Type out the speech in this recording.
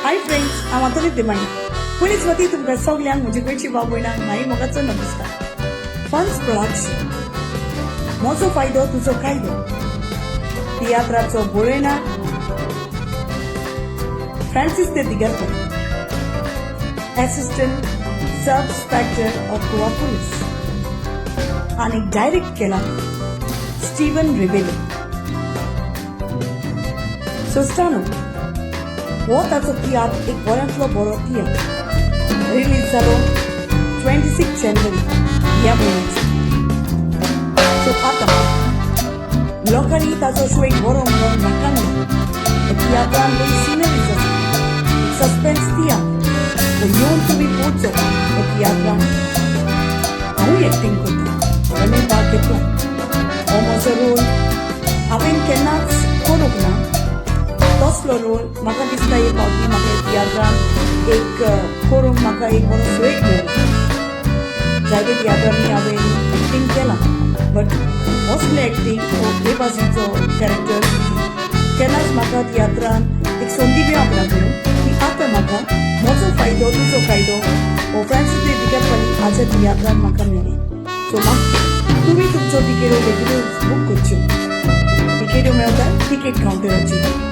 Hi friends, हांव आतां दिमाणी पयलींच वती तुमकां सगल्यांक म्हजे कडची भाव भयणांक माई मोगाचो नमस्कार. फन्स प्रोडक्शन, म्हजो फायदो तुजो कायदो, तियात्राचो बरयणार फ्रांसीस ते Digarpale, assistant sub inspector of Goa police आणि डायरेक्ट केला स्टीवन रिबेलो. सोस्टानो हो ताचो तियात्र एक बऱ्यांतलो बरो तियात्र रिलीज जालो 26 जानेवारी ह्या म्हयन्याचो. सो आतां लोकांनी ताचो शो एक बरो म्हणून म्हाका न्हू तियात्रान बरी सिनरीज आसा, सस्पेन्स तियात्र येवन तुमी पळोवचो. तियात्रान हांवूय एक्टींग करता आनी भाग घेतला. हो म्हजो रोल हांवें केन्नाच करूंक ना. तसलो रोल म्हाका दिसता एक फावटी म्हाका तियात्रान एक करूंक म्हाका एक बरो स्वेग मेळ्ळो. जायते तियात्रांनी हांवें एक्टींग केलां, बट असलें एक्टींग हो बेबाजीचो कॅरेक्टर केन्नाच म्हाका तियात्रान एक संदी मेळोंक ना. की आतां म्हाका म्हजो फायदो तुजो कायदो हो फ्रांसीस ते दिगारपाले हाच्या तियात्रान म्हाका मेळ्ळी. सो तुमी तुमच्यो तिकेट्यो बेगीनूच बूक करच्यो. तिकेट्यो मेळटात तिकेट कावंटराचेर.